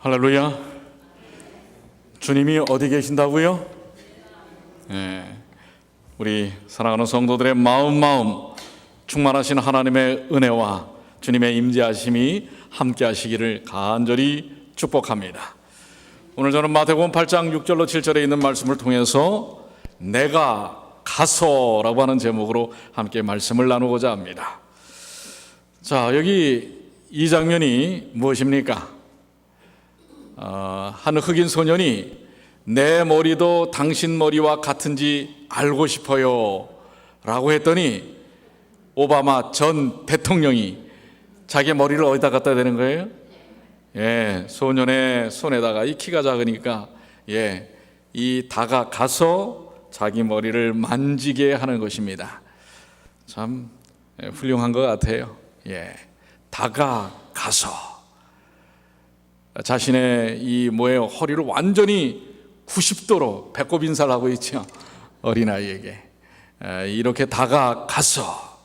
할렐루야. 주님이 어디 계신다고요? 우리 사랑하는 성도들의 마음 충만하신 하나님의 은혜와 주님의 임재하심이 함께 하시기를 간절히 축복합니다. 오늘 저는 마태복음 8장 6절로 7절에 있는 말씀을 통해서 내가 가서라고 하는 제목으로 함께 말씀을 나누고자 합니다. 자, 여기 이 장면이 무엇입니까? 한 흑인 소년이 내 머리도 당신 머리와 같은지 알고 싶어요 라고 했더니 오바마 전 대통령이 자기 머리를 어디다 갖다 대는 거예요? 소년의 손에다가, 이 키가 작으니까 이 다가가서 자기 머리를 만지게 하는 것입니다. 참 훌륭한 것 같아요. 다가가서 자신의 이 허리를 완전히 90도로 배꼽 인사를 하고 있죠. 어린아이에게 이렇게 다가가서.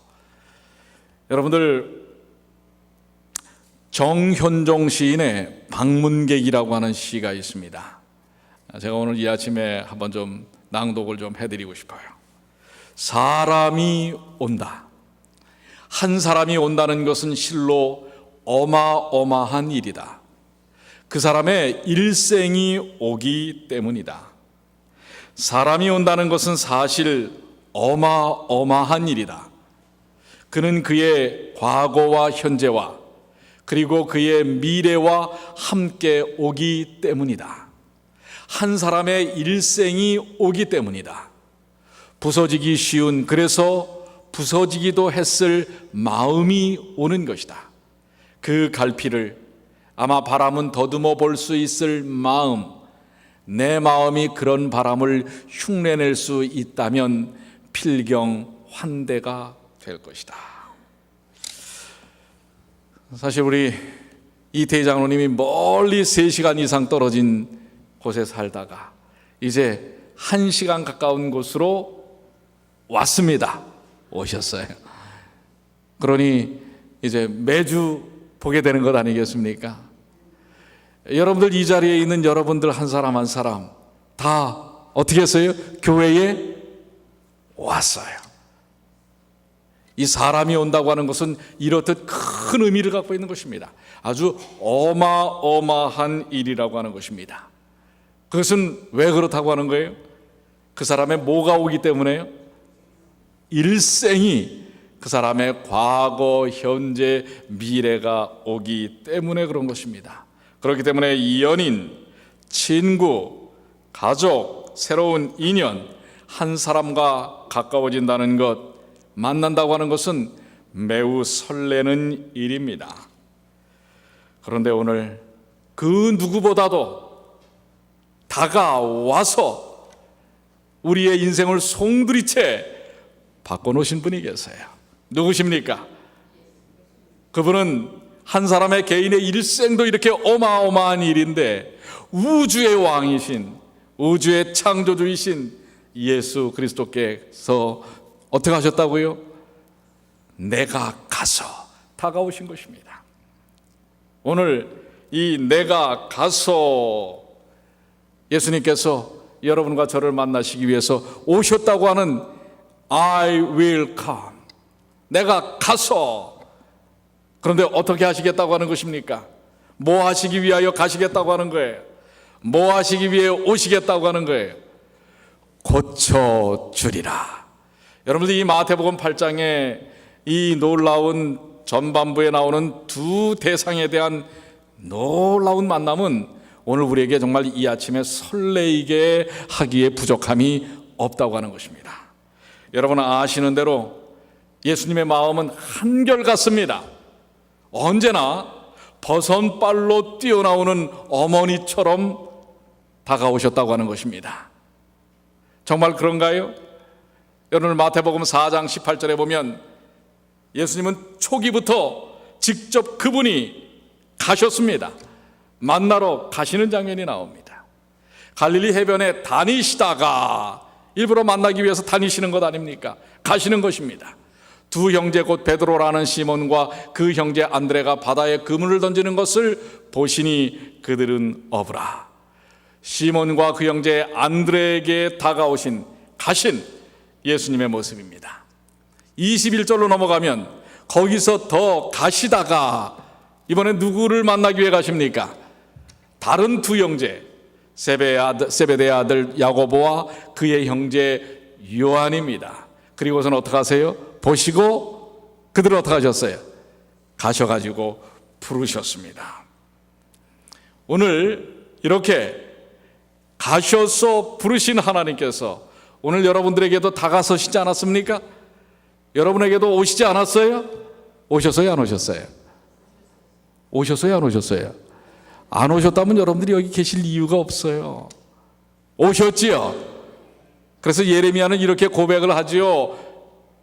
여러분들, 정현종 시인의 방문객이라고 하는 시가 있습니다. 제가 오늘 이 아침에 한번 좀 낭독을 좀 해드리고 싶어요. 사람이 온다. 한 사람이 온다는 것은 실로 어마어마한 일이다. 그 사람의 일생이 오기 때문이다. 사람이 온다는 것은 사실 어마어마한 일이다. 그는 그의 과거와 현재와 그리고 그의 미래와 함께 오기 때문이다. 한 사람의 일생이 오기 때문이다. 부서지기 쉬운, 그래서 부서지기도 했을 마음이 오는 것이다. 그 갈피를 아마 바람은 더듬어 볼 수 있을 마음, 내 마음이 그런 바람을 흉내낼 수 있다면 필경환대가 될 것이다. 사실 우리 이태희 장로님이 멀리 3시간 이상 떨어진 곳에 살다가 이제 1시간 가까운 곳으로 왔습니다. 오셨어요. 그러니 이제 매주 보게 되는 것 아니겠습니까? 여러분들, 이 자리에 있는 여러분들 한 사람 한 사람 다 어떻게 했어요? 교회에 왔어요. 이 사람이 온다고 하는 것은 이렇듯 큰 의미를 갖고 있는 것입니다. 아주 어마어마한 일이라고 하는 것입니다. 그것은 왜 그렇다고 하는 거예요? 그 사람의 뭐가 오기 때문에요? 일생이, 그 사람의 과거, 현재, 미래가 오기 때문에 그런 것입니다. 그렇기 때문에 이 연인, 친구, 가족, 새로운 인연, 한 사람과 가까워진다는 것, 만난다고 하는 것은 매우 설레는 일입니다. 그런데 오늘 그 누구보다도 다가와서 우리의 인생을 송두리째 바꿔놓으신 분이 계세요. 누구십니까? 그분은 한 사람의 개인의 일생도 이렇게 어마어마한 일인데, 우주의 왕이신, 우주의 창조주이신 예수 그리스도께서 어떻게 하셨다고요? 내가 가서 다가오신 것입니다. 오늘 이 내가 가서, 예수님께서 여러분과 저를 만나시기 위해서 오셨다고 하는 I will come, 내가 가서. 그런데 어떻게 하시겠다고 하는 것입니까? 뭐 하시기 위하여 가시겠다고 하는 거예요? 뭐 하시기 위해 오시겠다고 하는 거예요? 고쳐주리라. 여러분들, 이 마태복음 8장에 이 놀라운 전반부에 나오는 두 대상에 대한 놀라운 만남은 오늘 우리에게 정말 이 아침에 설레이게 하기에 부족함이 없다고 하는 것입니다. 여러분 아시는 대로 예수님의 마음은 한결같습니다. 언제나 버선발로 뛰어나오는 어머니처럼 다가오셨다고 하는 것입니다. 정말 그런가요? 여러분, 마태복음 4장 18절에 보면 예수님은 초기부터 직접 그분이 가셨습니다. 만나러 가시는 장면이 나옵니다. 갈릴리 해변에 다니시다가, 일부러 만나기 위해서 다니시는 것 아닙니까? 가시는 것입니다. 두 형제 곧 베드로라는 시몬과 그 형제 안드레가 바다에 그물을 던지는 것을 보시니 그들은 어부라. 시몬과 그 형제 안드레에게 다가오신 가신 예수님의 모습입니다. 21절로 넘어가면 거기서 더 가시다가 이번에 누구를 만나기 위해 가십니까? 다른 두 형제, 세베대의 아들 야고보와 그의 형제 요한입니다. 그리고서는 어떻게 하세요? 보시고 그들은 어떻게 하셨어요? 가셔가지고 부르셨습니다. 오늘 이렇게 가셔서 부르신 하나님께서 오늘 여러분들에게도 다가서시지 않았습니까? 여러분에게도 오시지 않았어요? 오셨어요? 안 오셨어요? 오셨어요? 안 오셨어요? 안 오셨다면 여러분들이 여기 계실 이유가 없어요. 오셨지요? 그래서 예레미야는 이렇게 고백을 하지요.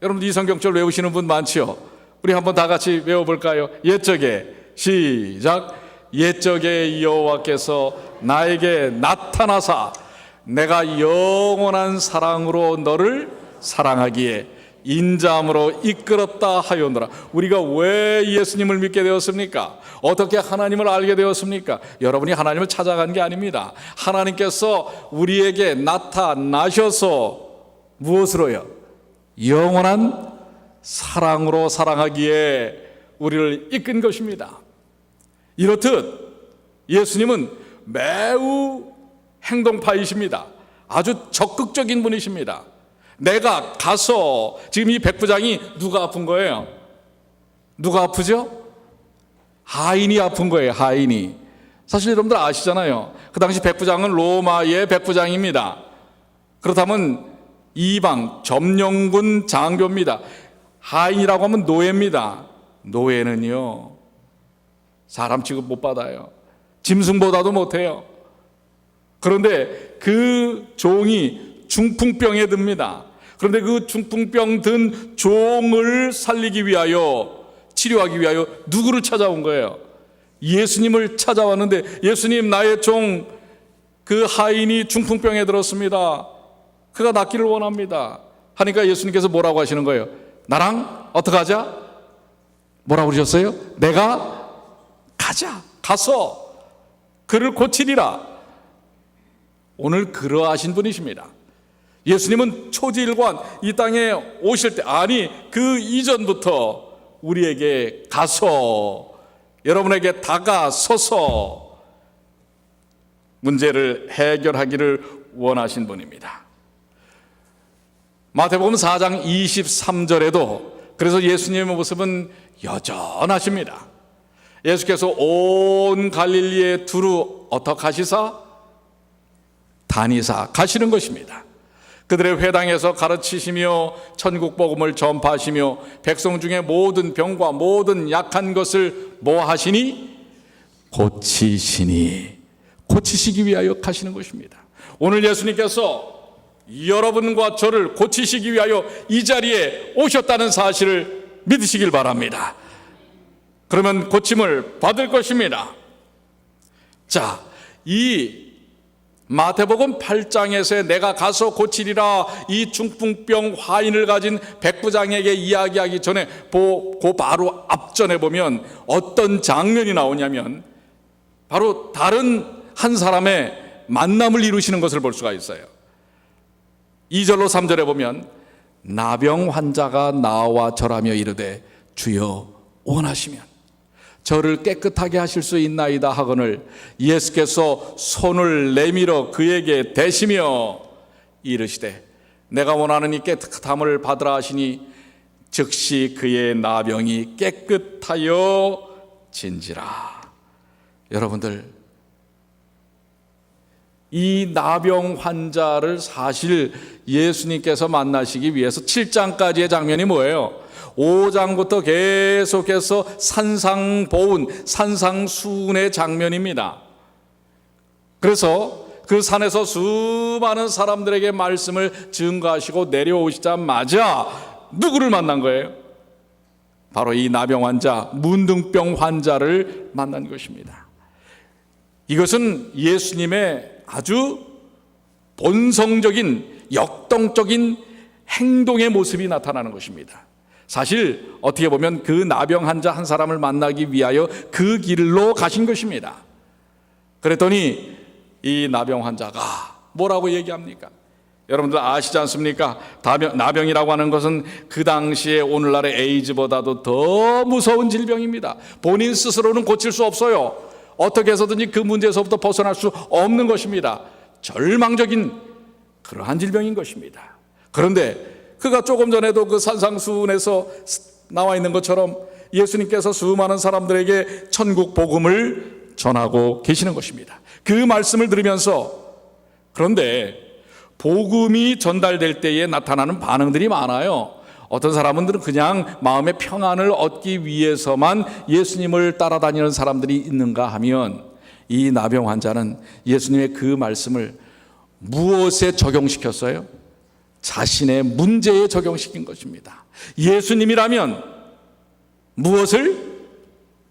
여러분 이 성경절 외우시는 분 많지요? 우리 한번 다 같이 외워볼까요? 옛적에 시작. 옛적에 여호와께서 나에게 나타나사 내가 영원한 사랑으로 너를 사랑하기에 인자함으로 이끌었다 하였노라. 우리가 왜 예수님을 믿게 되었습니까? 어떻게 하나님을 알게 되었습니까? 여러분이 하나님을 찾아간 게 아닙니다. 하나님께서 우리에게 나타나셔서 무엇으로요? 영원한 사랑으로 사랑하기에 우리를 이끈 것입니다. 이렇듯 예수님은 매우 행동파이십니다. 아주 적극적인 분이십니다. 내가 가서 지금 이 백부장이 누가 아픈 거예요? 누가 아프죠? 하인이 아픈 거예요. 하인이. 사실 여러분들 아시잖아요. 그 당시 백부장은 로마의 백부장입니다. 그렇다면 이방 점령군 장교입니다. 하인이라고 하면 노예입니다. 노예는요 사람 취급 못 받아요. 짐승보다도 못해요. 그런데 그 종이 중풍병에 듭니다. 그런데 그 중풍병 든 종을 살리기 위하여, 치료하기 위하여 누구를 찾아온 거예요? 예수님을 찾아왔는데, 예수님 나의 종 그 하인이 중풍병에 들었습니다. 그가 낫기를 원합니다 하니까 예수님께서 뭐라고 하시는 거예요? 나랑 어떻게 하자? 뭐라고 그러셨어요? 내가 가자. 가서 그를 고치리라. 오늘 그러하신 분이십니다. 예수님은 초지일관 이 땅에 오실 때, 아니 그 이전부터 우리에게 가서, 여러분에게 다가서서 문제를 해결하기를 원하신 분입니다. 마태복음 4장 23절에도 그래서 예수님의 모습은 여전하십니다. 예수께서 온 갈릴리에 두루 어떻게 하시사? 다니사 가시는 것입니다. 그들의 회당에서 가르치시며 천국 복음을 전파하시며 백성 중에 모든 병과 모든 약한 것을 뭐 하시니? 고치시기 위하여 가시는 것입니다. 오늘 예수님께서 여러분과 저를 고치시기 위하여 이 자리에 오셨다는 사실을 믿으시길 바랍니다. 그러면 고침을 받을 것입니다. 자, 이 마태복음 8장에서 내가 가서 고치리라, 이 중풍병 화인을 가진 백부장에게 이야기하기 전에 그 바로 앞전에 보면 어떤 장면이 나오냐면 바로 다른 한 사람의 만남을 이루시는 것을 볼 수가 있어요. 2절로 3절에 보면 나병 환자가 나와 절하며 이르되 주여 원하시면 저를 깨끗하게 하실 수 있나이다 하거늘 예수께서 손을 내밀어 그에게 대시며 이르시되 내가 원하는 이 깨끗함을 받으라 하시니 즉시 그의 나병이 깨끗하여 진지라. 여러분들, 이 나병 환자를 사실 예수님께서 만나시기 위해서 7장까지의 장면이 뭐예요? 5장부터 계속해서 산상보훈, 산상수훈의 장면입니다. 그래서 그 산에서 수많은 사람들에게 말씀을 증거하시고 내려오시자마자 누구를 만난 거예요? 바로 이 나병 환자, 문둥병 환자를 만난 것입니다. 이것은 예수님의 아주 본성적인 역동적인 행동의 모습이 나타나는 것입니다. 사실 어떻게 보면 그 나병 환자 한 사람을 만나기 위하여 그 길로 가신 것입니다. 그랬더니 이 나병 환자가 뭐라고 얘기합니까? 여러분들 아시지 않습니까? 나병이라고 하는 것은 그 당시에 오늘날의 에이즈보다도 더 무서운 질병입니다. 본인 스스로는 고칠 수 없어요. 어떻게 해서든지 그 문제에서부터 벗어날 수 없는 것입니다. 절망적인 그러한 질병인 것입니다. 그런데 그가 조금 전에도 그 산상수훈에서 나와 있는 것처럼 예수님께서 수많은 사람들에게 천국 복음을 전하고 계시는 것입니다. 그 말씀을 들으면서 그런데 복음이 전달될 때에 나타나는 반응들이 많아요. 어떤 사람들은 그냥 마음의 평안을 얻기 위해서만 예수님을 따라다니는 사람들이 있는가 하면 이 나병 환자는 예수님의 그 말씀을 무엇에 적용시켰어요? 자신의 문제에 적용시킨 것입니다. 예수님이라면 무엇을?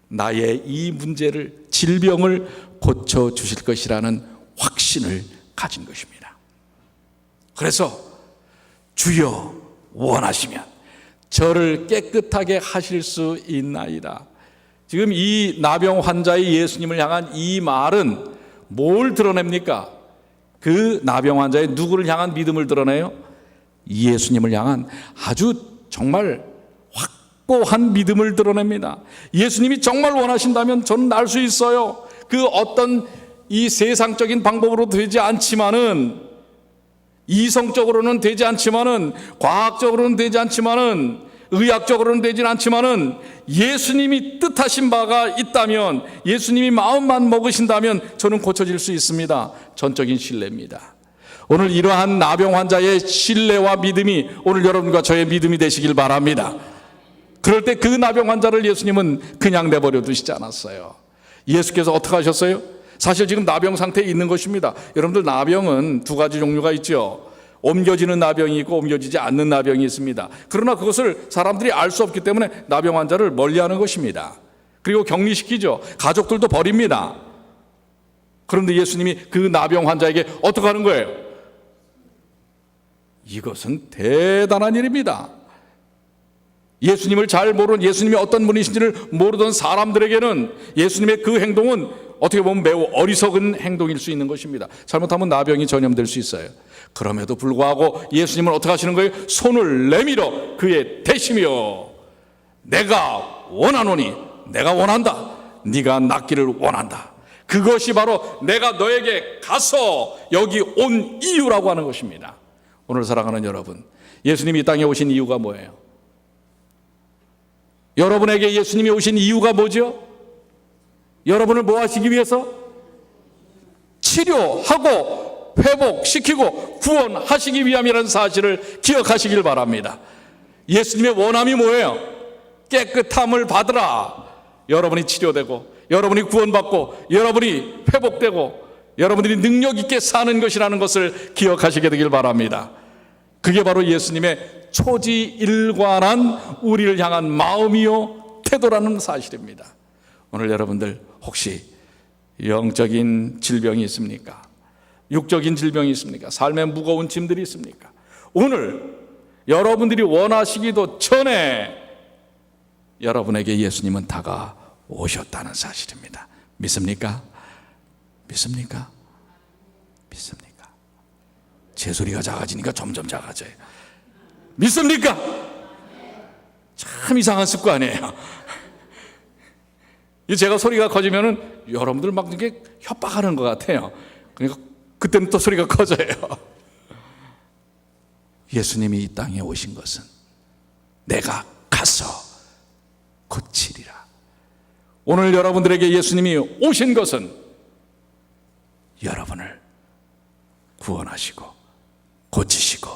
나의 이 문제를, 질병을 고쳐주실 것이라는 확신을 가진 것입니다. 그래서 주여 원하시면 저를 깨끗하게 하실 수 있나이다. 지금 이 나병 환자의 예수님을 향한 이 말은 뭘 드러냅니까? 그 나병 환자의 누구를 향한 믿음을 드러내요? 예수님을 향한 아주 정말 확고한 믿음을 드러냅니다. 예수님이 정말 원하신다면 저는 날 수 있어요. 그 어떤 이 세상적인 방법으로 되지 않지만은, 이성적으로는 되지 않지만은, 과학적으로는 되지 않지만은, 의학적으로는 되진 않지만은 예수님이 뜻하신 바가 있다면, 예수님이 마음만 먹으신다면 저는 고쳐질 수 있습니다. 전적인 신뢰입니다. 오늘 이러한 나병 환자의 신뢰와 믿음이 오늘 여러분과 저의 믿음이 되시길 바랍니다. 그럴 때 그 나병 환자를 예수님은 그냥 내버려 두시지 않았어요. 예수께서 어떻게 하셨어요? 사실 지금 나병 상태에 있는 것입니다. 여러분들, 나병은 두 가지 종류가 있죠. 옮겨지는 나병이 있고 옮겨지지 않는 나병이 있습니다. 그러나 그것을 사람들이 알 수 없기 때문에 나병 환자를 멀리하는 것입니다. 그리고 격리시키죠. 가족들도 버립니다. 그런데 예수님이 그 나병 환자에게 어떻게 하는 거예요? 이것은 대단한 일입니다. 예수님을 잘 모르는, 예수님이 어떤 분이신지를 모르던 사람들에게는 예수님의 그 행동은 어떻게 보면 매우 어리석은 행동일 수 있는 것입니다. 잘못하면 나병이 전염될 수 있어요. 그럼에도 불구하고 예수님은 어떻게 하시는 거예요? 손을 내밀어 그의 대시며 내가 원하노니, 내가 원한다, 네가 낫기를 원한다. 그것이 바로 내가 너에게 가서 여기 온 이유라고 하는 것입니다. 오늘 사랑하는 여러분, 예수님이 이 땅에 오신 이유가 뭐예요? 여러분에게 예수님이 오신 이유가 뭐죠? 여러분을 뭐 하시기 위해서? 치료하고 회복시키고 구원하시기 위함이라는 사실을 기억하시길 바랍니다. 예수님의 원함이 뭐예요? 깨끗함을 받으라. 여러분이 치료되고, 여러분이 구원받고, 여러분이 회복되고, 여러분들이 능력 있게 사는 것이라는 것을 기억하시게 되길 바랍니다. 그게 바로 예수님의 초지일관한 우리를 향한 마음이요 태도라는 사실입니다. 오늘 여러분들 혹시 영적인 질병이 있습니까? 육적인 질병이 있습니까? 삶에 무거운 짐들이 있습니까? 오늘 여러분들이 원하시기도 전에 여러분에게 예수님은 다가오셨다는 사실입니다. 믿습니까? 믿습니까? 믿습니까? 제 소리가 작아지니까 점점 작아져요. 믿습니까? 참 이상한 습관이에요. 제가 소리가 커지면은 여러분들 막 이렇게 협박하는 것 같아요. 그러니까 그때는 또 소리가 커져요. 예수님이 이 땅에 오신 것은 내가 가서 고치리라. 오늘 여러분들에게 예수님이 오신 것은 여러분을 구원하시고 고치시고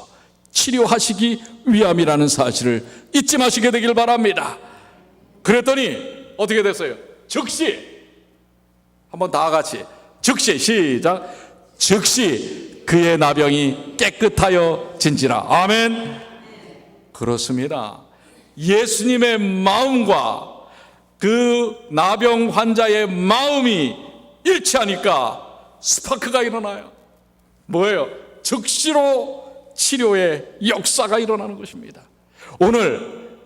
치료하시기 위함이라는 사실을 잊지 마시게 되길 바랍니다. 그랬더니 어떻게 됐어요? 즉시, 한번 다 같이 즉시, 시작. 즉시 그의 나병이 깨끗하여 진지라. 아멘. 그렇습니다. 예수님의 마음과 그 나병 환자의 마음이 일치하니까 스파크가 일어나요. 뭐예요? 즉시로 치료의 역사가 일어나는 것입니다. 오늘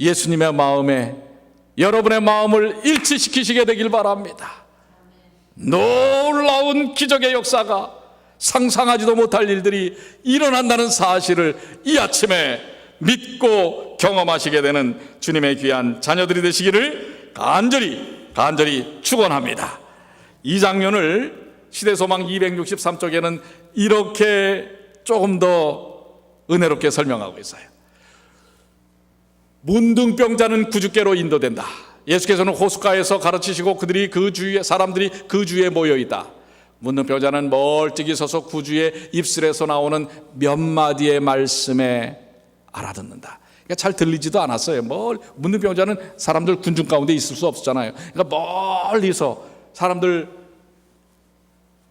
예수님의 마음에 여러분의 마음을 일치시키시게 되길 바랍니다. 놀라운 기적의 역사가, 상상하지도 못할 일들이 일어난다는 사실을 이 아침에 믿고 경험하시게 되는 주님의 귀한 자녀들이 되시기를 간절히 축원합니다. 이 장면을 시대소망 263쪽에는 이렇게 조금 더 은혜롭게 설명하고 있어요. 문둥병자는 구주께로 인도된다. 예수께서는 호숫가에서 가르치시고 사람들이 그 주위에 모여 있다. 문둥병자는 멀찍이 서서 구주의 입술에서 나오는 몇 마디의 말씀에 알아듣는다. 그러니까 잘 들리지도 않았어요. 문둥병자는 사람들 군중 가운데 있을 수 없었잖아요. 그러니까 멀리서 사람들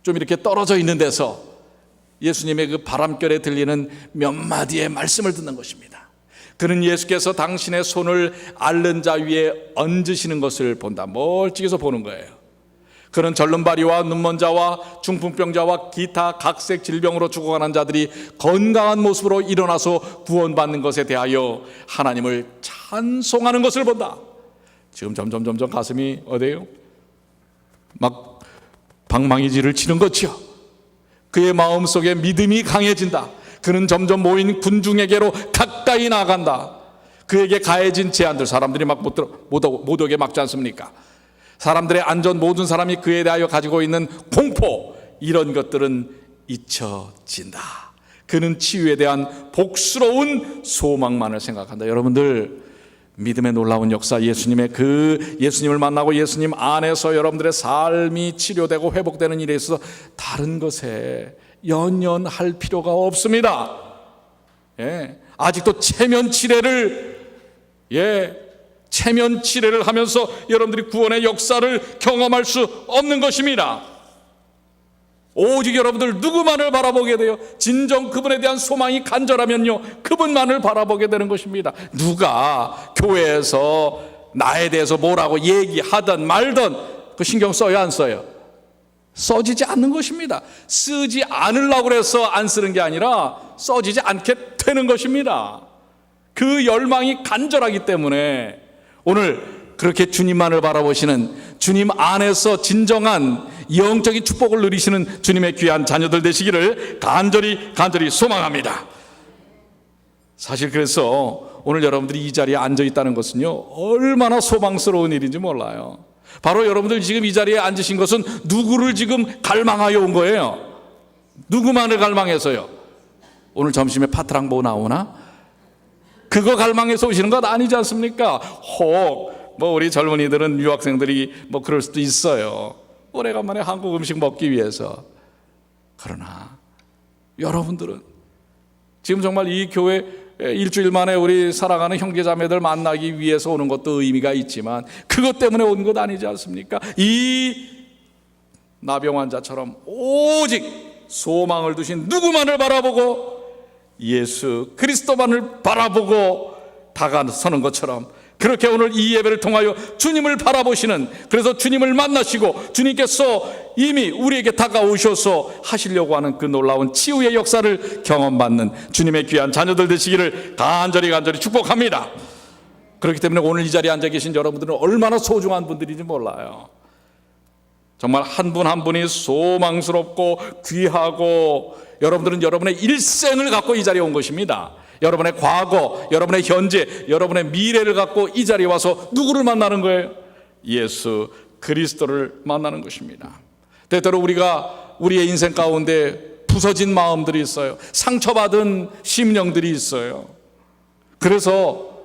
좀 이렇게 떨어져 있는 데서 예수님의 그 바람결에 들리는 몇 마디의 말씀을 듣는 것입니다. 그는 예수께서 당신의 손을 앓는 자 위에 얹으시는 것을 본다. 멀찍이서 보는 거예요. 그는 절름발이와 눈먼 자와 중풍병자와 기타 각색 질병으로 죽어가는 자들이 건강한 모습으로 일어나서 구원받는 것에 대하여 하나님을 찬송하는 것을 본다. 지금 점점 가슴이 어때요? 막 방망이질을 치는 거지요. 그의 마음속에 믿음이 강해진다. 그는 점점 모인 군중에게로 가까이 나간다. 그에게 가해진 제한들, 사람들이 막 못 오게 막지 않습니까? 사람들의 안전, 모든 사람이 그에 대하여 가지고 있는 공포, 이런 것들은 잊혀진다. 그는 치유에 대한 복스러운 소망만을 생각한다. 여러분들, 믿음의 놀라운 역사, 예수님을 만나고 예수님 안에서 여러분들의 삶이 치료되고 회복되는 일에 있어서 다른 것에 연연할 필요가 없습니다. 아직도 체면 치레를 하면서 여러분들이 구원의 역사를 경험할 수 없는 것입니다. 오직 여러분들 누구만을 바라보게 돼요? 진정 그분에 대한 소망이 간절하면요, 그분만을 바라보게 되는 것입니다. 누가 교회에서 나에 대해서 뭐라고 얘기하든 말든 그 신경 써요, 안 써요? 써지지 않는 것입니다. 쓰지 않으려고 해서 안 쓰는 게 아니라 써지지 않게 되는 것입니다. 그 열망이 간절하기 때문에 오늘 그렇게 주님만을 바라보시는, 주님 안에서 진정한 영적인 축복을 누리시는 주님의 귀한 자녀들 되시기를 간절히 소망합니다. 사실 그래서 오늘 여러분들이 이 자리에 앉아 있다는 것은요, 얼마나 소망스러운 일인지 몰라요. 바로 여러분들 지금 이 자리에 앉으신 것은 누구를 지금 갈망하여 온 거예요? 누구만을 갈망해서요? 오늘 점심에 파트랑보 나오나? 그거 갈망해서 오시는 것 아니지 않습니까? 혹 우리 젊은이들은, 유학생들이 그럴 수도 있어요. 오래간만에 한국 음식 먹기 위해서. 그러나 여러분들은 지금 정말 이 교회 일주일 만에 우리 사랑하는 형제자매들 만나기 위해서 오는 것도 의미가 있지만 그것 때문에 온 것 아니지 않습니까? 이 나병 환자처럼 오직 소망을 두신 누구만을 바라보고 예수 그리스도만을 바라보고 다가서는 것처럼, 그렇게 오늘 이 예배를 통하여 주님을 바라보시는, 그래서 주님을 만나시고 주님께서 이미 우리에게 다가오셔서 하시려고 하는 그 놀라운 치유의 역사를 경험받는 주님의 귀한 자녀들 되시기를 간절히 축복합니다. 그렇기 때문에 오늘 이 자리에 앉아 계신 여러분들은 얼마나 소중한 분들인지 몰라요. 정말 한 분 한 분이 소망스럽고 귀하고, 여러분들은 여러분의 일생을 갖고 이 자리에 온 것입니다. 여러분의 과거, 여러분의 현재, 여러분의 미래를 갖고 이 자리에 와서 누구를 만나는 거예요? 예수 그리스도를 만나는 것입니다. 때때로 우리가 우리의 인생 가운데 부서진 마음들이 있어요. 상처받은 심령들이 있어요. 그래서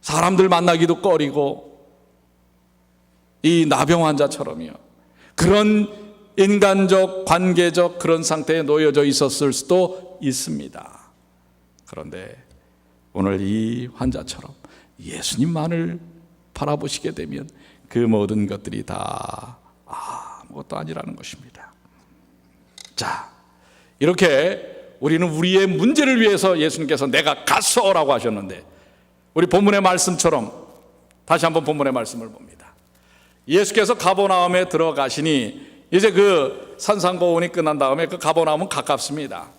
사람들 만나기도 꺼리고, 이 나병 환자처럼요, 그런 인간적, 관계적 그런 상태에 놓여져 있었을 수도 있습니다. 그런데 오늘 이 환자처럼 예수님만을 바라보시게 되면 그 모든 것들이 다 아무것도 아니라는 것입니다. 자, 이렇게 우리는 우리의 문제를 위해서 예수님께서 내가 가서라고 하셨는데, 우리 본문의 말씀처럼 다시 한번 본문의 말씀을 봅니다. 예수께서 가버나움에 들어가시니, 이제 그 산상고온이 끝난 다음에 그 가버나움은 가깝습니다.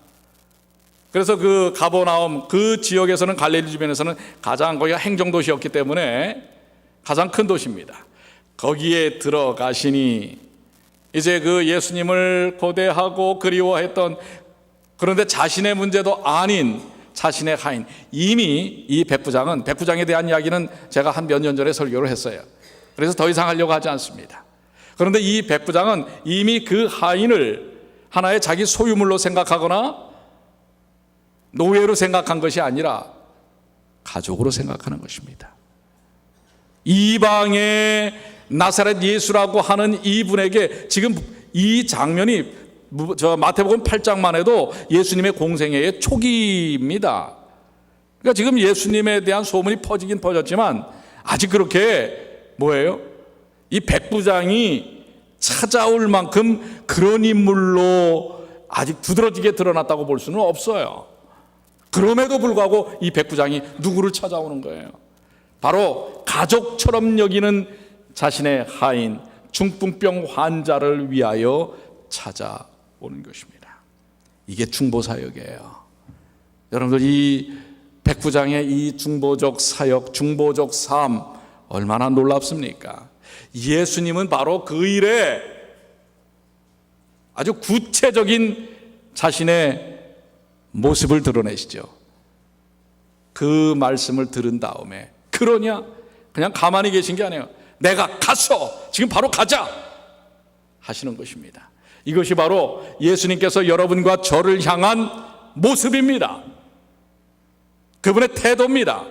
그래서 그 가버나움 그 지역에서는 갈릴리 주변에서는 가장 거기가 행정도시였기 때문에 가장 큰 도시입니다. 거기에 들어가시니 이제 그 예수님을 고대하고 그리워했던, 그런데 자신의 문제도 아닌 자신의 하인, 이미 이 백부장에 대한 이야기는 제가 한 몇 년 전에 설교를 했어요. 그래서 더 이상 하려고 하지 않습니다. 그런데 이 백부장은 이미 그 하인을 하나의 자기 소유물로 생각하거나 노예로 생각한 것이 아니라 가족으로 생각하는 것입니다. 이방의 나사렛 예수라고 하는 이분에게 지금 이 장면이 마태복음 8장만 해도 예수님의 공생애의 초기입니다. 그러니까 지금 예수님에 대한 소문이 퍼지긴 퍼졌지만 아직 그렇게 이 백부장이 찾아올 만큼 그런 인물로 아직 두드러지게 드러났다고 볼 수는 없어요. 그럼에도 불구하고 이 백부장이 누구를 찾아오는 거예요? 바로 가족처럼 여기는 자신의 하인, 중풍병 환자를 위하여 찾아오는 것입니다. 이게 중보사역이에요. 여러분들 이 백부장의 이 중보적 사역, 중보적 삶 얼마나 놀랍습니까? 예수님은 바로 그 일에 아주 구체적인 자신의 모습을 드러내시죠. 그 말씀을 들은 다음에 그러냐? 그냥 가만히 계신 게 아니에요. 내가 가서 지금 바로 가자 하시는 것입니다. 이것이 바로 예수님께서 여러분과 저를 향한 모습입니다. 그분의 태도입니다.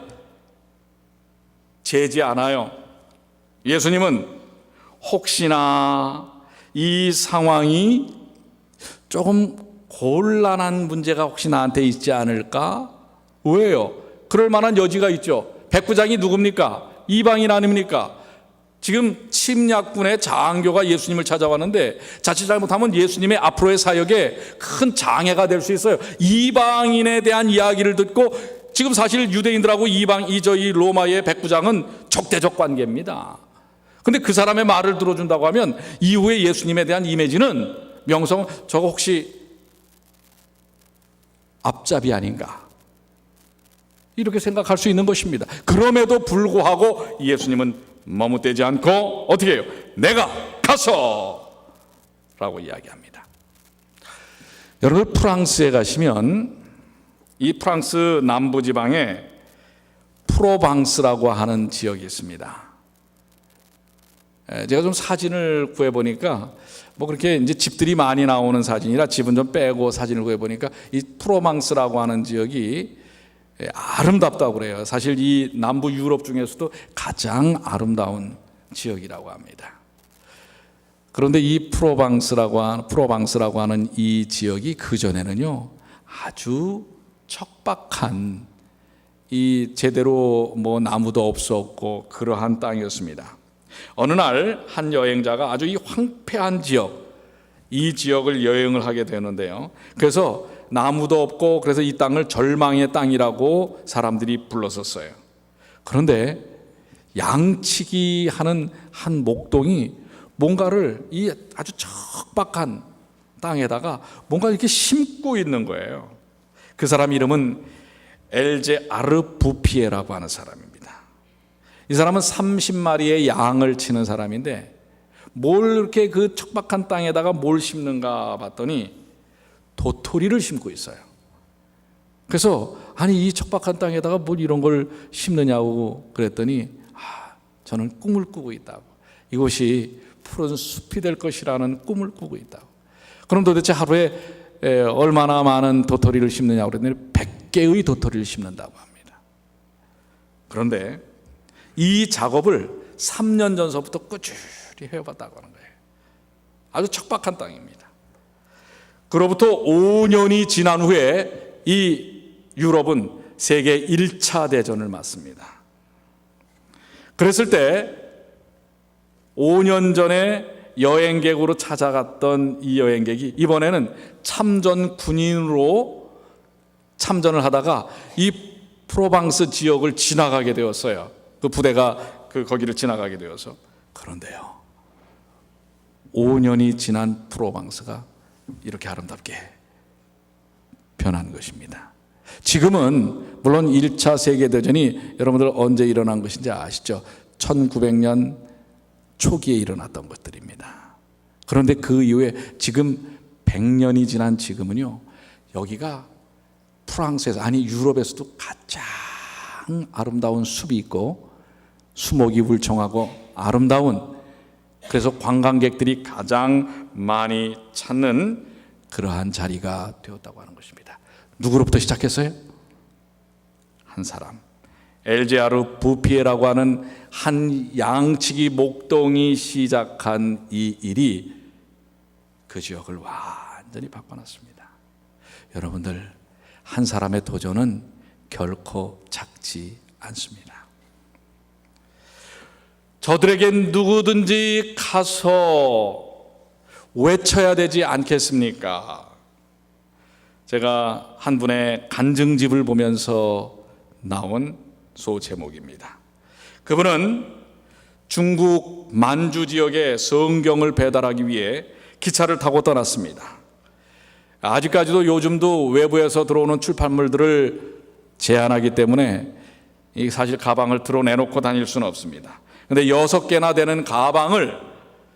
재지 않아요. 예수님은 혹시나 이 상황이 조금 곤란한 문제가 혹시 나한테 있지 않을까? 왜요? 그럴 만한 여지가 있죠. 백부장이 누굽니까? 이방인 아닙니까? 지금 침략군의 장교가 예수님을 찾아왔는데 자칫 잘못하면 예수님의 앞으로의 사역에 큰 장애가 될 수 있어요. 이방인에 대한 이야기를 듣고 지금 사실 유대인들하고 이 로마의 백부장은 적대적 관계입니다. 근데 그 사람의 말을 들어준다고 하면 이후에 예수님에 대한 이미지는 명성, 저거 혹시 앞잡이 아닌가 이렇게 생각할 수 있는 것입니다. 그럼에도 불구하고 예수님은 머뭇대지 않고 어떻게 해요? 내가 가서 라고 이야기합니다. 여러분 프랑스에 가시면 이 프랑스 남부지방에 프로방스라고 하는 지역이 있습니다. 제가 좀 사진을 구해보니까 그렇게 이제 집들이 많이 나오는 사진이라 집은 좀 빼고 사진을 구해보니까 이 프로방스라고 하는 지역이 아름답다고 그래요. 사실 이 남부 유럽 중에서도 가장 아름다운 지역이라고 합니다. 그런데 이 프로방스라고 하는 이 지역이 그전에는요 아주 척박한, 이 제대로 나무도 없었고 그러한 땅이었습니다. 어느 날 한 여행자가 아주 이 황폐한 이 지역을 여행을 하게 되는데요. 그래서 나무도 없고 그래서 이 땅을 절망의 땅이라고 사람들이 불렀었어요. 그런데 양치기 하는 한 목동이 뭔가를 이 아주 척박한 땅에다가 뭔가 이렇게 심고 있는 거예요. 그 사람 이름은 엘제 아르부피에라고 하는 사람입니다. 이 사람은 30마리의 양을 치는 사람인데 뭘 이렇게 그 척박한 땅에다가 뭘 심는가 봤더니 도토리를 심고 있어요. 그래서 아니 이 척박한 땅에다가 뭘 이런 걸 심느냐고 그랬더니 저는 꿈을 꾸고 있다고. 이곳이 푸른 숲이 될 것이라는 꿈을 꾸고 있다고. 그럼 도대체 하루에 얼마나 많은 도토리를 심느냐고 그랬더니 100개의 도토리를 심는다고 합니다. 그런데 이 작업을 3년 전서부터 꾸준히 해왔다고 하는 거예요. 아주 척박한 땅입니다. 그로부터 5년이 지난 후에 이 유럽은 세계 1차 대전을 맞습니다. 그랬을 때 5년 전에 여행객으로 찾아갔던 이 여행객이 이번에는 참전 군인으로 참전을 하다가 이 프로방스 지역을 지나가게 되었어요. 그 부대가 거기를 지나가게 되어서. 그런데요 5년이 지난 프로방스가 이렇게 아름답게 변한 것입니다. 지금은 물론 1차 세계대전이 여러분들 언제 일어난 것인지 아시죠? 1900년 초기에 일어났던 것들입니다. 그런데 그 이후에 지금 100년이 지난 지금은요, 여기가 프랑스에서, 아니 유럽에서도 가장 아름다운 숲이 있고 수목이 울창하고 아름다운, 그래서 관광객들이 가장 많이 찾는 그러한 자리가 되었다고 하는 것입니다. 누구로부터 시작했어요? 한 사람, 엘제아르 부피에라고 하는 한 양치기 목동이 시작한 이 일이 그 지역을 완전히 바꿔놨습니다. 여러분들, 한 사람의 도전은 결코 작지 않습니다. 저들에겐 누구든지 가서 외쳐야 되지 않겠습니까? 제가 한 분의 간증집을 보면서 나온 소 제목입니다. 그분은 중국 만주 지역에 성경을 배달하기 위해 기차를 타고 떠났습니다. 아직까지도 요즘도 외부에서 들어오는 출판물들을 제한하기 때문에 사실 가방을 드러내놓고 다닐 수는 없습니다. 근데 6개나 되는 가방을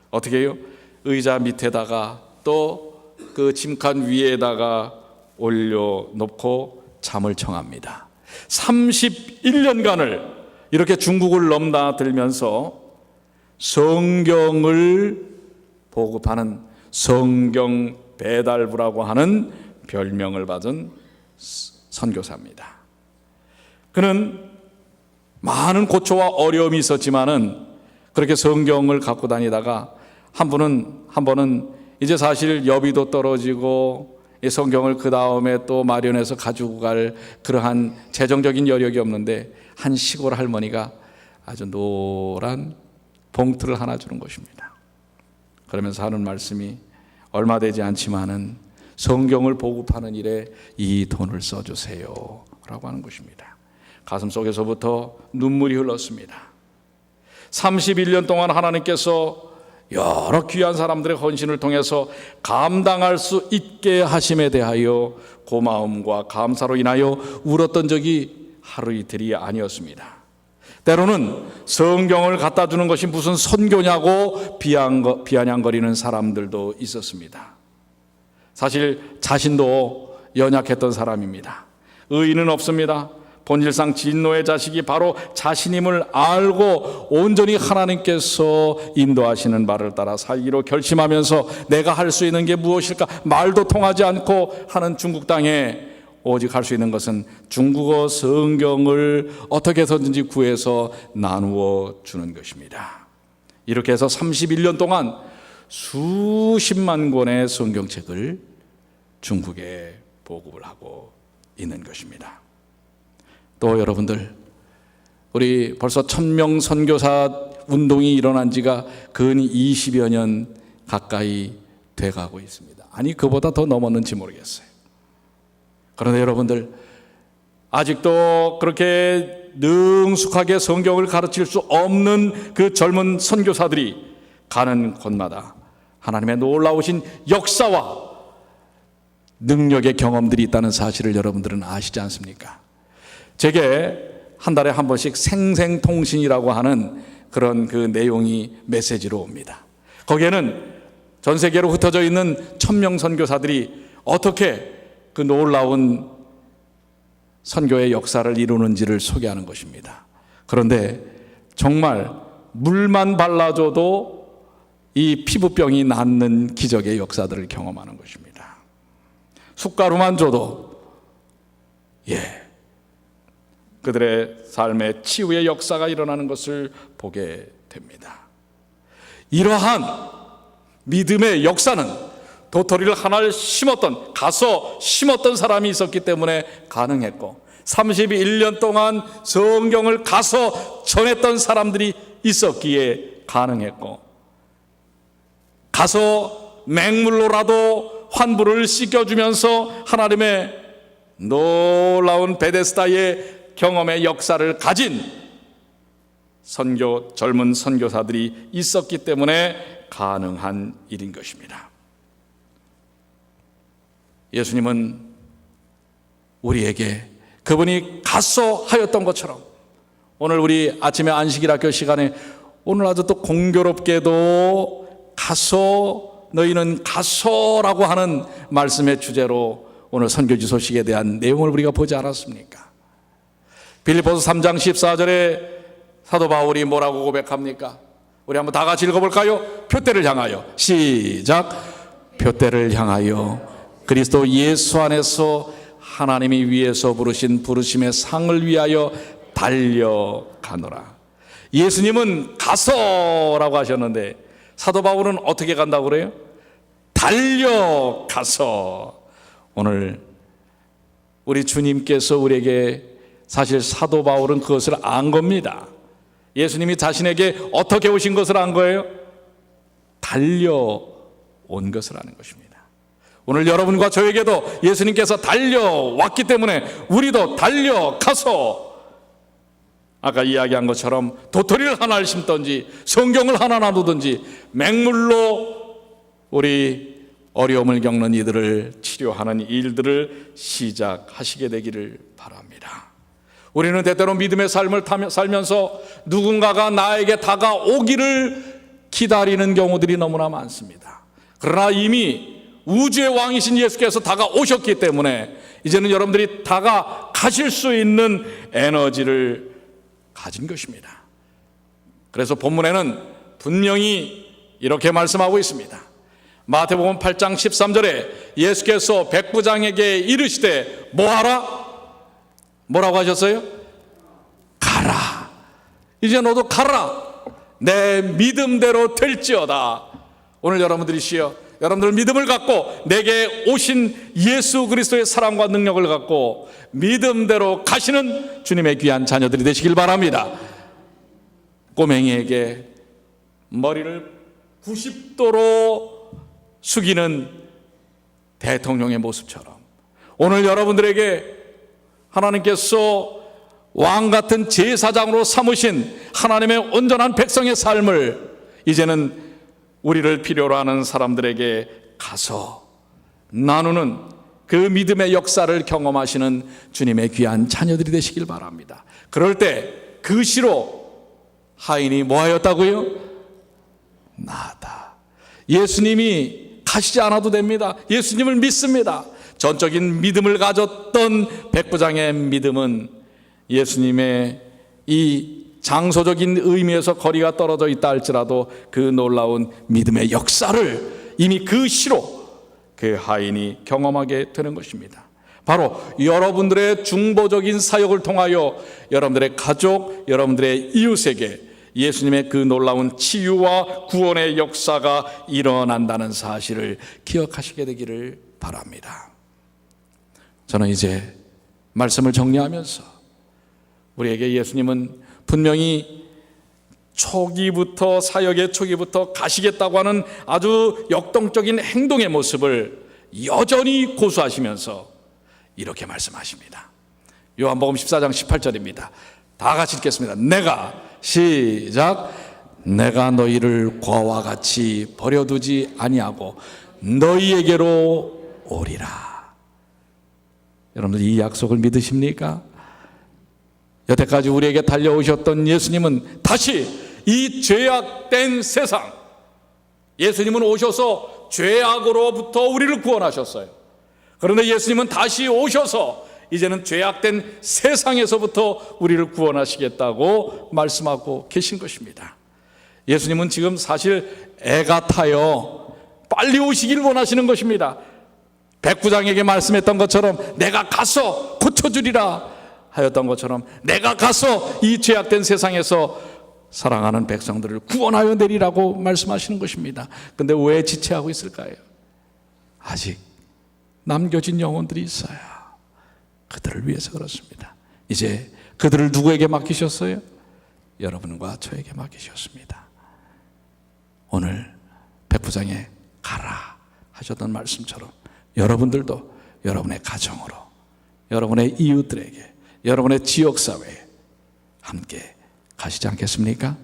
어떻게 해요? 의자 밑에다가 또 그 짐칸 위에다가 올려놓고 잠을 청합니다. 31년간을 이렇게 중국을 넘나들면서 성경을 보급하는 성경 배달부라고 하는 별명을 받은 선교사입니다. 그는 많은 고초와 어려움이 있었지만은 그렇게 성경을 갖고 다니다가 한 번은 이제 사실 여비도 떨어지고 이 성경을 그 다음에 또 마련해서 가지고 갈 그러한 재정적인 여력이 없는데 한 시골 할머니가 아주 노란 봉투를 하나 주는 것입니다. 그러면서 하는 말씀이, 얼마 되지 않지만은 성경을 보급하는 일에 이 돈을 써주세요 라고 하는 것입니다. 가슴 속에서부터 눈물이 흘렀습니다. 31년 동안 하나님께서 여러 귀한 사람들의 헌신을 통해서 감당할 수 있게 하심에 대하여 고마움과 감사로 인하여 울었던 적이 하루 이틀이 아니었습니다. 때로는 성경을 갖다 주는 것이 무슨 선교냐고 비아냥거리는 사람들도 있었습니다. 사실 자신도 연약했던 사람입니다. 의인은 없습니다. 본질상 진노의 자식이 바로 자신임을 알고 온전히 하나님께서 인도하시는 바를 따라 살기로 결심하면서 내가 할 수 있는 게 무엇일까, 말도 통하지 않고 하는 중국 땅에 오직 할 수 있는 것은 중국어 성경을 어떻게 해서든지 구해서 나누어 주는 것입니다. 이렇게 해서 31년 동안 수십만 권의 성경책을 중국에 보급을 하고 있는 것입니다. 또 여러분들, 우리 벌써 1000명 선교사 운동이 일어난 지가 근 20여 년 가까이 돼가고 있습니다. 아니, 그보다 더 넘었는지 모르겠어요. 그런데 여러분들, 아직도 그렇게 능숙하게 성경을 가르칠 수 없는 그 젊은 선교사들이 가는 곳마다 하나님의 놀라우신 역사와 능력의 경험들이 있다는 사실을 여러분들은 아시지 않습니까? 제게 한 달에 한 번씩 생생통신이라고 하는 그런 그 내용이 메시지로 옵니다. 거기에는 전 세계로 흩어져 있는 1000명 선교사들이 어떻게 그 놀라운 선교의 역사를 이루는지를 소개하는 것입니다. 그런데 정말 물만 발라줘도 이 피부병이 낫는 기적의 역사들을 경험하는 것입니다. 숟가루만 줘도 그들의 삶의 치유의 역사가 일어나는 것을 보게 됩니다. 이러한 믿음의 역사는 도토리를 하나를 가서 심었던 사람이 있었기 때문에 가능했고, 31년 동안 성경을 가서 전했던 사람들이 있었기에 가능했고, 가서 맹물로라도 환부를 씻겨주면서 하나님의 놀라운 베데스다의 경험의 역사를 가진 젊은 선교사들이 있었기 때문에 가능한 일인 것입니다. 예수님은 우리에게 그분이 가소 하였던 것처럼 오늘 우리 아침에 안식일학교 시간에 오늘 아주 또 공교롭게도 가소, 너희는 가소라고 하는 말씀의 주제로 오늘 선교지 소식에 대한 내용을 우리가 보지 않았습니까? 빌립보서 3장 14절에 사도 바울이 뭐라고 고백합니까? 우리 한번 다 같이 읽어볼까요? 표대를 향하여. 시작. 표대를 향하여 그리스도 예수 안에서 하나님이 위에서 부르신 부르심의 상을 위하여 달려가노라. 예수님은 가서라고 하셨는데 사도 바울은 어떻게 간다고 그래요? 달려가서. 오늘 우리 주님께서 우리에게, 사실 사도 바울은 그것을 안 겁니다. 예수님이 자신에게 어떻게 오신 것을 안 거예요? 달려온 것을 아는 것입니다. 오늘 여러분과 저에게도 예수님께서 달려왔기 때문에 우리도 달려가서 아까 이야기한 것처럼 도토리를 하나를 심든지 성경을 하나 나누든지 맹물로 우리 어려움을 겪는 이들을 치료하는 일들을 시작하시게 되기를 바랍니다. 우리는 때때로 믿음의 삶을 살면서 누군가가 나에게 다가오기를 기다리는 경우들이 너무나 많습니다. 그러나 이미 우주의 왕이신 예수께서 다가오셨기 때문에 이제는 여러분들이 다가가실 수 있는 에너지를 가진 것입니다. 그래서 본문에는 분명히 이렇게 말씀하고 있습니다. 마태복음 8장 13절에 예수께서 백부장에게 이르시되 뭐하라? 뭐라고 하셨어요? 가라. 이제 너도 가라. 내 믿음대로 될지어다. 오늘 여러분들이시여, 여러분들 믿음을 갖고 내게 오신 예수 그리스도의 사랑과 능력을 갖고 믿음대로 가시는 주님의 귀한 자녀들이 되시길 바랍니다. 꼬맹이에게 머리를 90도로 숙이는 대통령의 모습처럼 오늘 여러분들에게 하나님께서 왕 같은 제사장으로 삼으신 하나님의 온전한 백성의 삶을 이제는 우리를 필요로 하는 사람들에게 가서 나누는 그 믿음의 역사를 경험하시는 주님의 귀한 자녀들이 되시길 바랍니다. 그럴 때 그 시로 하인이 뭐 하였다고요? 나다. 예수님이 가시지 않아도 됩니다. 예수님을 믿습니다. 전적인 믿음을 가졌던 백부장의 믿음은 예수님의 이 장소적인 의미에서 거리가 떨어져 있다 할지라도 그 놀라운 믿음의 역사를 이미 그 시로 그 하인이 경험하게 되는 것입니다. 바로 여러분들의 중보적인 사역을 통하여 여러분들의 가족, 여러분들의 이웃에게 예수님의 그 놀라운 치유와 구원의 역사가 일어난다는 사실을 기억하시게 되기를 바랍니다. 저는 이제 말씀을 정리하면서 우리에게 예수님은 분명히 초기부터, 사역의 초기부터 가시겠다고 하는 아주 역동적인 행동의 모습을 여전히 고수하시면서 이렇게 말씀하십니다. 요한복음 14장 18절입니다. 다 같이 읽겠습니다. 내가, 시작, 내가 너희를 과와 같이 버려두지 아니하고 너희에게로 오리라. 여러분들 이 약속을 믿으십니까? 여태까지 우리에게 달려오셨던 예수님은 다시 이 죄악된 세상, 예수님은 오셔서 죄악으로부터 우리를 구원하셨어요. 그런데 예수님은 다시 오셔서 이제는 죄악된 세상에서부터 우리를 구원하시겠다고 말씀하고 계신 것입니다. 예수님은 지금 사실 애가 타요. 빨리 오시길 원하시는 것입니다. 백부장에게 말씀했던 것처럼 내가 가서 고쳐주리라 하였던 것처럼 내가 가서 이 죄악된 세상에서 사랑하는 백성들을 구원하여 내리라고 말씀하시는 것입니다. 그런데 왜 지체하고 있을까요? 아직 남겨진 영혼들이 있어요. 그들을 위해서 그렇습니다. 이제 그들을 누구에게 맡기셨어요? 여러분과 저에게 맡기셨습니다. 오늘 백부장에 가라 하셨던 말씀처럼 여러분들도 여러분의 가정으로, 여러분의 이웃들에게, 여러분의 지역사회에 함께 가시지 않겠습니까?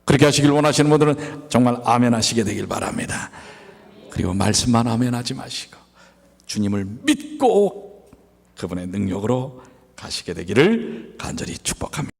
그렇게 하시길 원하시는 분들은 정말 아멘 하시게 되길 바랍니다. 그리고 말씀만 아멘 하지 마시고 주님을 믿고 그분의 능력으로 가시게 되기를 간절히 축복합니다.